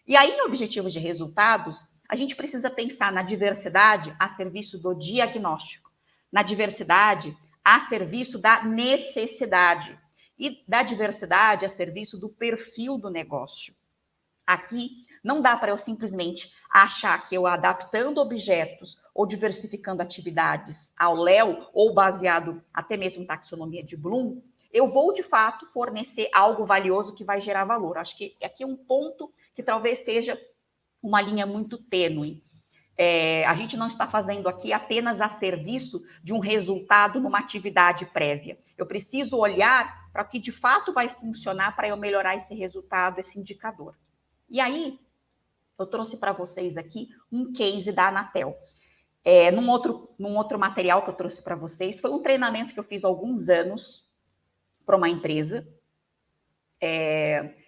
E aí, em objetivos de resultados, a gente precisa pensar na diversidade a serviço do diagnóstico, na diversidade a serviço da necessidade e da diversidade a serviço do perfil do negócio. Aqui, não dá para eu simplesmente achar que eu adaptando objetos ou diversificando atividades ao Léo, ou baseado até mesmo em taxonomia de Bloom, eu vou, de fato, fornecer algo valioso que vai gerar valor. Acho que aqui é um ponto que talvez seja uma linha muito tênue. A gente não está fazendo aqui apenas a serviço de um resultado numa atividade prévia. Eu preciso olhar para o que de fato vai funcionar para eu melhorar esse resultado, esse indicador. E aí, eu trouxe para vocês aqui um case da Anatel. Num outro material que eu trouxe para vocês, foi um treinamento que eu fiz há alguns anos para uma empresa.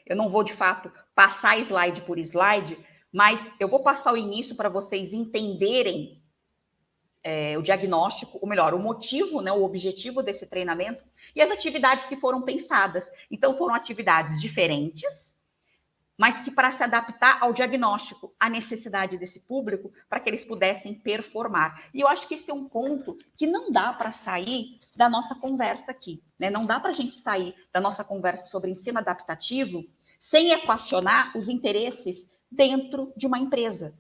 Eu não vou, de fato, passar slide por slide, mas eu vou passar o início para vocês entenderem o diagnóstico, ou melhor, o motivo, né, o objetivo desse treinamento e as atividades que foram pensadas. Então, foram atividades diferentes, mas que para se adaptar ao diagnóstico, à necessidade desse público, para que eles pudessem performar. E eu acho que esse é um ponto que não dá para sair da nossa conversa aqui, né? Não dá para a gente sair da nossa conversa sobre ensino adaptativo sem equacionar os interesses dentro de uma empresa.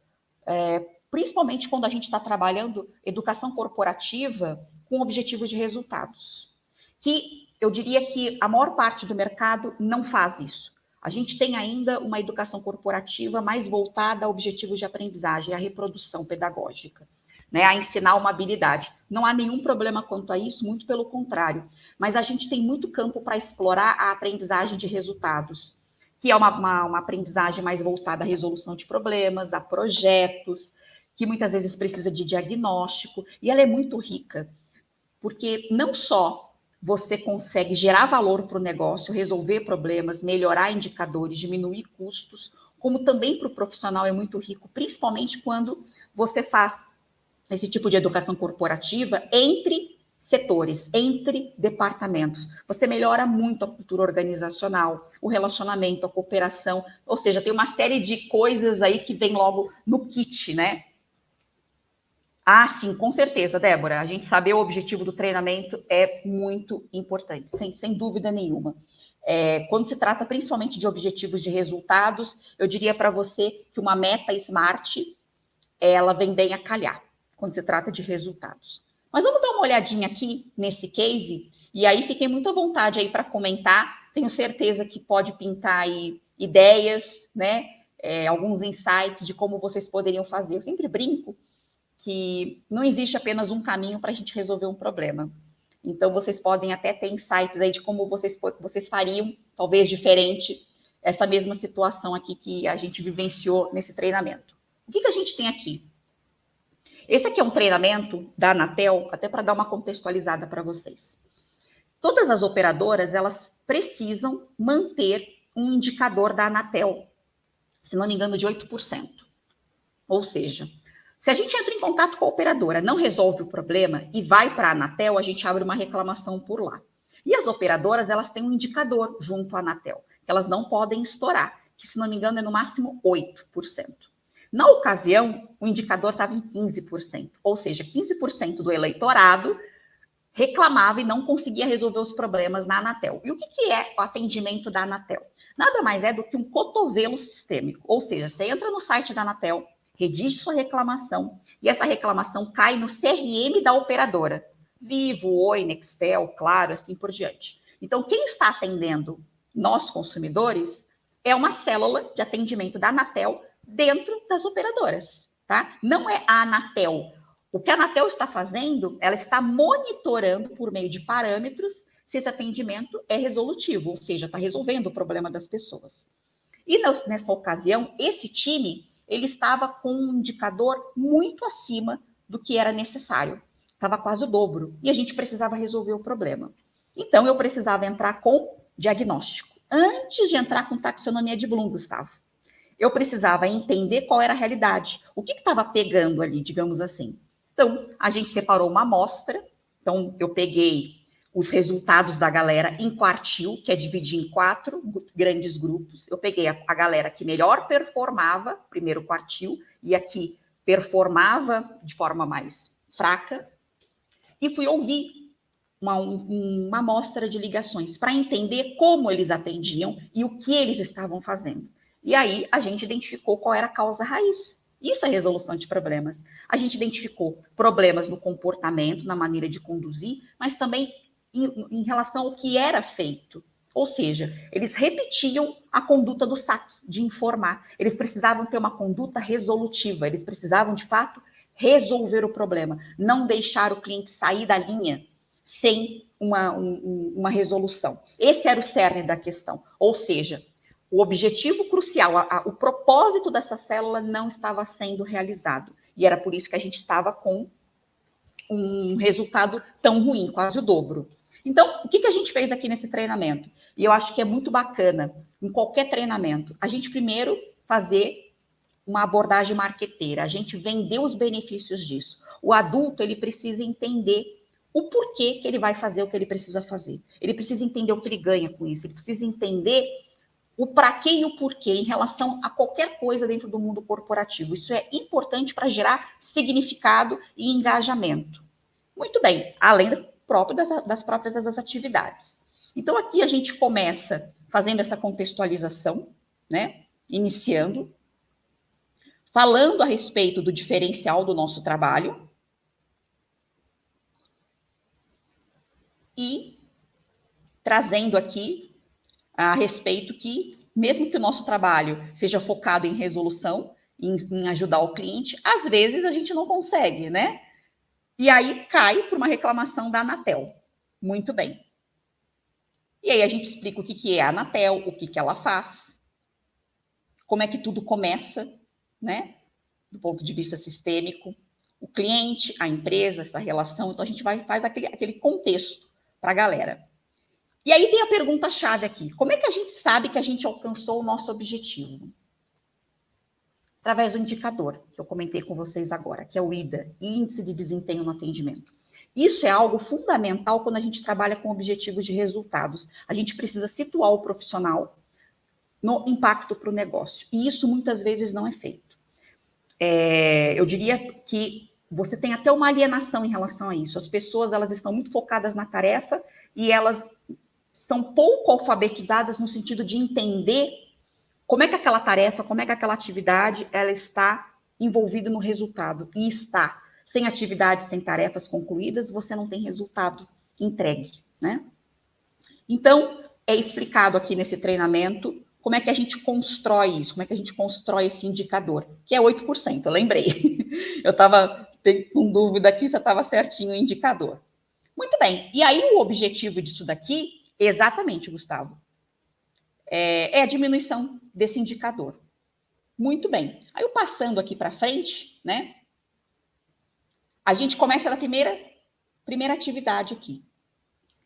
Principalmente quando a gente está trabalhando educação corporativa com objetivos de resultados. Que eu diria que a maior parte do mercado não faz isso. A gente tem ainda uma educação corporativa mais voltada a objetivos de aprendizagem, a reprodução pedagógica, né, a ensinar uma habilidade. Não há nenhum problema quanto a isso, muito pelo contrário. Mas a gente tem muito campo para explorar a aprendizagem de resultados, que é uma aprendizagem mais voltada à resolução de problemas, a projetos, que muitas vezes precisa de diagnóstico, e ela é muito rica, porque não só você consegue gerar valor para o negócio, resolver problemas, melhorar indicadores, diminuir custos, como também para o profissional é muito rico, principalmente quando você faz esse tipo de educação corporativa entre setores, entre departamentos. Você melhora muito a cultura organizacional, o relacionamento, a cooperação, ou seja, tem uma série de coisas aí que vem logo no kit, né? Ah, sim, com certeza, Débora. A gente saber o objetivo do treinamento é muito importante, sem dúvida nenhuma. Quando se trata principalmente de objetivos de resultados, eu diria para você que uma meta SMART, ela vem bem a calhar, quando se trata de resultados. Mas vamos dar uma olhadinha aqui nesse case, e aí fiquem muito à vontade aí para comentar. Tenho certeza que pode pintar aí ideias, né? Alguns insights de como vocês poderiam fazer. Eu sempre brinco que não existe apenas um caminho para a gente resolver um problema. Então, vocês podem até ter insights aí de como vocês fariam, talvez diferente, essa mesma situação aqui que a gente vivenciou nesse treinamento. O que a gente tem aqui? Esse aqui é um treinamento da Anatel, até para dar uma contextualizada para vocês. Todas as operadoras, elas precisam manter um indicador da Anatel, se não me engano, de 8%. Ou seja, se a gente entra em contato com a operadora, não resolve o problema e vai para a Anatel, a gente abre uma reclamação por lá. E as operadoras, elas têm um indicador junto à Anatel, que elas não podem estourar, que, se não me engano, é no máximo 8%. Na ocasião, o indicador estava em 15%, ou seja, 15% do eleitorado reclamava e não conseguia resolver os problemas na Anatel. E o que é o atendimento da Anatel? Nada mais é do que um cotovelo sistêmico, ou seja, você entra no site da Anatel, redige sua reclamação, e essa reclamação cai no CRM da operadora. Vivo, Oi, Nextel, Claro, assim por diante. Então, quem está atendendo nós, consumidores, é uma célula de atendimento da Anatel dentro das operadoras, tá? Não é a Anatel. O que a Anatel está fazendo, ela está monitorando por meio de parâmetros se esse atendimento é resolutivo, ou seja, está resolvendo o problema das pessoas. E nessa ocasião, esse time, ele estava com um indicador muito acima do que era necessário. Estava quase o dobro. E a gente precisava resolver o problema. Então, eu precisava entrar com diagnóstico. Antes de entrar com taxonomia de Bloom, Gustavo, eu precisava entender qual era a realidade. O que estava pegando ali, digamos assim. Então, a gente separou uma amostra. Então, eu peguei os resultados da galera em quartil, que é dividir em 4 grandes grupos. Eu peguei a galera que melhor performava, primeiro quartil, e a que performava de forma mais fraca, e fui ouvir uma amostra de ligações para entender como eles atendiam e o que eles estavam fazendo. E aí a gente identificou qual era a causa raiz. Isso é resolução de problemas. A gente identificou problemas no comportamento, na maneira de conduzir, mas também em relação ao que era feito. Ou seja, eles repetiam a conduta do saque, de informar. Eles precisavam ter uma conduta resolutiva, eles precisavam, de fato, resolver o problema, não deixar o cliente sair da linha sem uma resolução. Esse era o cerne da questão. Ou seja, o objetivo crucial, o propósito dessa célula não estava sendo realizado. E era por isso que a gente estava com um resultado tão ruim, quase o dobro. Então, o que a gente fez aqui nesse treinamento? E eu acho que é muito bacana, em qualquer treinamento, a gente primeiro fazer uma abordagem marqueteira, a gente vender os benefícios disso. O adulto, ele precisa entender o porquê que ele vai fazer o que ele precisa fazer. Ele precisa entender o que ele ganha com isso, ele precisa entender o para quê e o porquê em relação a qualquer coisa dentro do mundo corporativo. Isso é importante para gerar significado e engajamento. Muito bem, além das próprias das atividades. Então, aqui a gente começa fazendo essa contextualização, né? Iniciando, falando a respeito do diferencial do nosso trabalho e trazendo aqui a respeito que, mesmo que o nosso trabalho seja focado em resolução, em ajudar o cliente, às vezes a gente não consegue, né? E aí cai por uma reclamação da Anatel. Muito bem. E aí a gente explica o que é a Anatel, o que ela faz, como é que tudo começa, né? Do ponto de vista sistêmico, o cliente, a empresa, essa relação. Então a gente faz aquele contexto para a galera. E aí tem a pergunta-chave aqui. Como é que a gente sabe que a gente alcançou o nosso objetivo? Através do indicador, que eu comentei com vocês agora, que é o IDA, Índice de Desempenho no Atendimento. Isso é algo fundamental quando a gente trabalha com objetivos de resultados. A gente precisa situar o profissional no impacto para o negócio. E isso muitas vezes não é feito. Eu diria que você tem até uma alienação em relação a isso. As pessoas, elas estão muito focadas na tarefa e elas são pouco alfabetizadas no sentido de entender como é que aquela tarefa, como é que aquela atividade, ela está envolvida no resultado. E está. Sem atividades, sem tarefas concluídas, você não tem resultado entregue, né? Então, é explicado aqui nesse treinamento como é que a gente constrói isso, como é que a gente constrói esse indicador, que é 8%, eu lembrei. Eu estava com dúvida aqui se estava certinho o indicador. Muito bem. E aí, o objetivo disso daqui, exatamente, Gustavo, é a diminuição desse indicador. Muito bem. Aí, eu passando aqui para frente, né? A gente começa na primeira atividade aqui,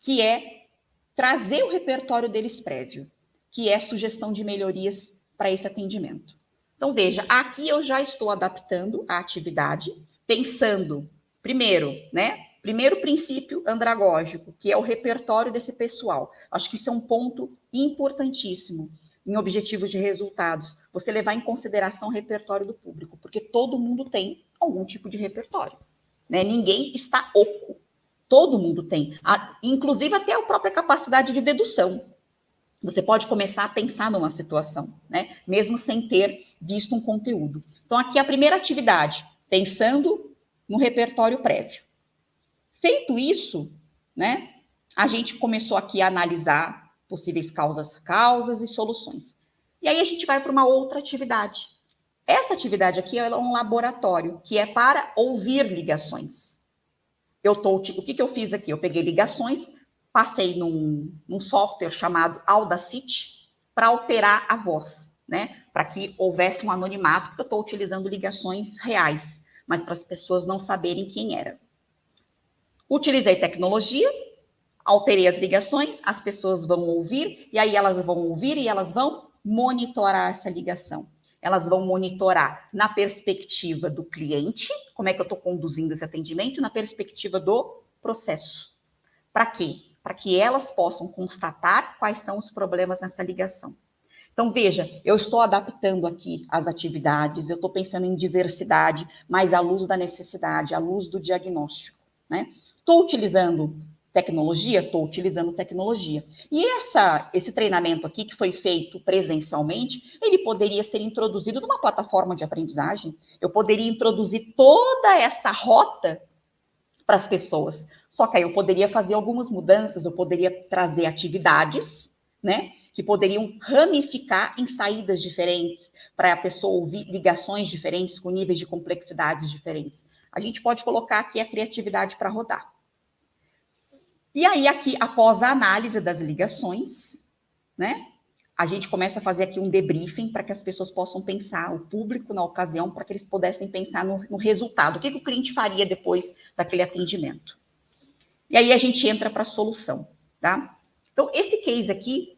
que é trazer o repertório deles prévio, que é sugestão de melhorias para esse atendimento. Então, veja, aqui eu já estou adaptando a atividade, pensando, primeiro, né? Primeiro princípio andragógico, que é o repertório desse pessoal. Acho que isso é um ponto importantíssimo em objetivos de resultados, você levar em consideração o repertório do público, porque todo mundo tem algum tipo de repertório. Né? Ninguém está oco. Todo mundo tem. Inclusive até a própria capacidade de dedução. Você pode começar a pensar numa situação, né? Mesmo sem ter visto um conteúdo. Então, aqui a primeira atividade, pensando no repertório prévio. Feito isso, né? A gente começou aqui a analisar possíveis causas e soluções. E aí a gente vai para uma outra atividade. Essa atividade aqui é um laboratório, que é para ouvir ligações. O que eu fiz aqui? Eu peguei ligações, passei num software chamado Audacity para alterar a voz, né? Para que houvesse um anonimato, porque eu estou utilizando ligações reais, mas para as pessoas não saberem quem era. Utilizei tecnologia, alterei as ligações, as pessoas vão ouvir, e aí elas vão ouvir e elas vão monitorar essa ligação. Elas vão monitorar na perspectiva do cliente, como é que eu estou conduzindo esse atendimento, na perspectiva do processo. Para quê? para que elas possam constatar quais são os problemas nessa ligação. Então, veja, eu estou adaptando aqui as atividades, eu estou pensando em diversidade, mas à luz da necessidade, à luz do diagnóstico, né? Estou utilizando tecnologia? Estou utilizando tecnologia. E esse treinamento aqui, que foi feito presencialmente, ele poderia ser introduzido numa plataforma de aprendizagem. Eu poderia introduzir toda essa rota para as pessoas. Só que aí eu poderia fazer algumas mudanças, eu poderia trazer atividades, né, que poderiam ramificar em saídas diferentes, para a pessoa ouvir ligações diferentes, com níveis de complexidades diferentes. A gente pode colocar aqui a criatividade para rodar. E aí, aqui, após a análise das ligações, né, a gente começa a fazer aqui um debriefing para que as pessoas possam pensar, o público na ocasião, para que eles pudessem pensar no resultado. O que o cliente faria depois daquele atendimento? E aí a gente entra para a solução, tá? Então, esse case aqui,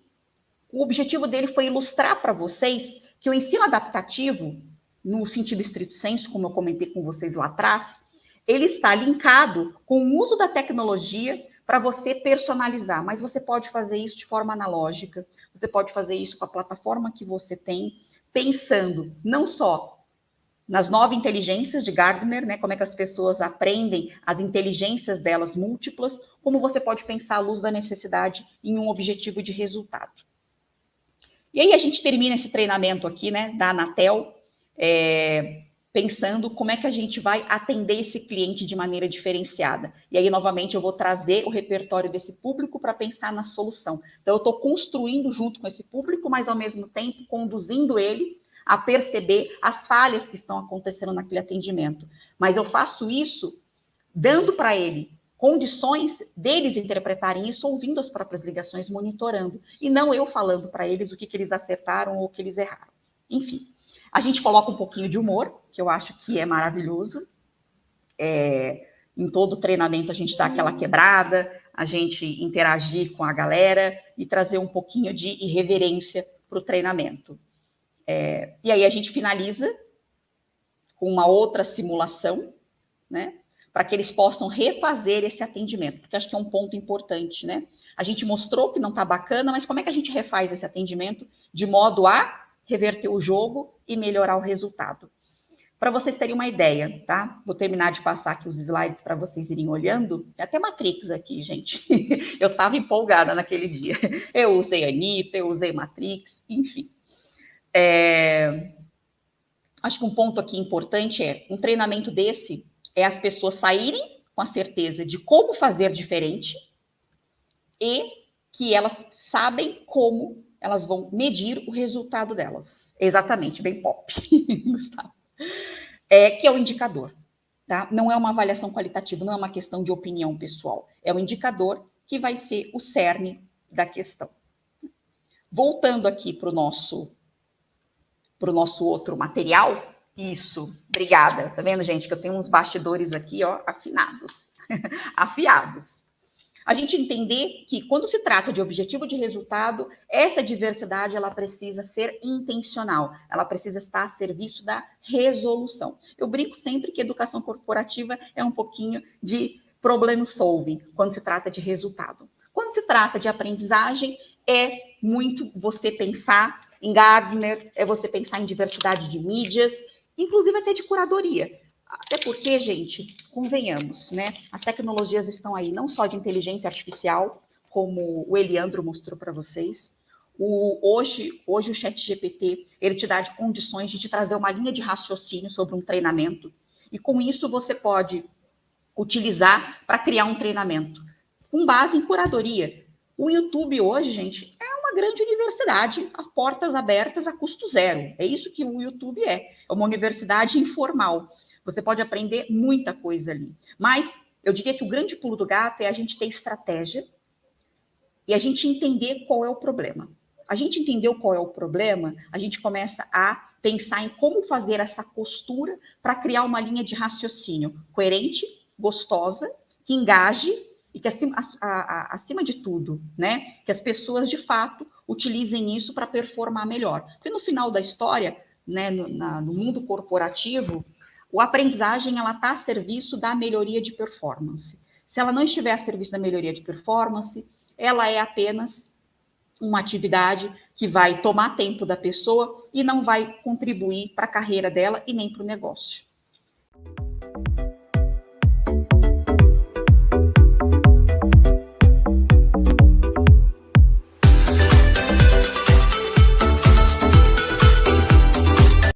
o objetivo dele foi ilustrar para vocês que o ensino adaptativo, no sentido estrito sensu, como eu comentei com vocês lá atrás, ele está linkado com o uso da tecnologia para você personalizar, mas você pode fazer isso de forma analógica, você pode fazer isso com a plataforma que você tem, pensando não só nas 9 inteligências de Gardner, né, como é que as pessoas aprendem as inteligências delas múltiplas, como você pode pensar à luz da necessidade em um objetivo de resultado. E aí a gente termina esse treinamento aqui, né, da Anatel, pensando como é que a gente vai atender esse cliente de maneira diferenciada. E aí, novamente, eu vou trazer o repertório desse público para pensar na solução. Então, eu estou construindo junto com esse público, mas, ao mesmo tempo, conduzindo ele a perceber as falhas que estão acontecendo naquele atendimento. Mas eu faço isso dando para ele condições deles interpretarem isso, ouvindo as próprias ligações, monitorando. E não eu falando para eles o que eles acertaram ou o que eles erraram. Enfim. A gente coloca um pouquinho de humor, que eu acho que é maravilhoso. Em todo treinamento a gente dá aquela quebrada, a gente interagir com a galera e trazer um pouquinho de irreverência para o treinamento. E aí a gente finaliza com uma outra simulação, né? Para que eles possam refazer esse atendimento, porque acho que é um ponto importante, né? A gente mostrou que não está bacana, mas como é que a gente refaz esse atendimento de modo a reverter o jogo e melhorar o resultado? Para vocês terem uma ideia, tá? Vou terminar de passar aqui os slides para vocês irem olhando. Tem até Matrix aqui, gente. Eu estava empolgada naquele dia. Eu usei Anitta, eu usei Matrix, enfim. Acho que um ponto aqui importante um treinamento desse as pessoas saírem com a certeza de como fazer diferente e que elas sabem como elas vão medir o resultado delas. Exatamente, bem pop, Gustavo. Que é o indicador, tá? Não é uma avaliação qualitativa, não é uma questão de opinião pessoal. É um indicador que vai ser o cerne da questão. Voltando aqui para o nosso outro material. Isso, obrigada. Tá vendo, gente, que eu tenho uns bastidores aqui, ó, afinados, afiados. A gente entender que quando se trata de objetivo de resultado, essa diversidade ela precisa ser intencional, ela precisa estar a serviço da resolução. Eu brinco sempre que educação corporativa é um pouquinho de problem solving, quando se trata de resultado. Quando se trata de aprendizagem, é muito você pensar em Gardner, é você pensar em diversidade de mídias, inclusive até de curadoria. Até porque, gente, convenhamos, né? As tecnologias estão aí, não só de inteligência artificial, como o Eliandro mostrou para vocês. Hoje o ChatGPT, ele te dá condições de te trazer uma linha de raciocínio sobre um treinamento. E com isso você pode utilizar para criar um treinamento com base em curadoria. O YouTube hoje, gente, é uma grande universidade, a portas abertas a custo zero. É isso que o YouTube é uma universidade informal. Você pode aprender muita coisa ali. Mas eu diria que o grande pulo do gato é a gente ter estratégia e a gente entender qual é o problema. A gente entendeu qual é o problema, a gente começa a pensar em como fazer essa costura para criar uma linha de raciocínio coerente, gostosa, que engaje e que, acima de tudo, né, que as pessoas, de fato, utilizem isso para performar melhor. Porque no final da história, né, no mundo corporativo, a aprendizagem ela está a serviço da melhoria de performance. Se ela não estiver a serviço da melhoria de performance, ela é apenas uma atividade que vai tomar tempo da pessoa e não vai contribuir para a carreira dela e nem para o negócio.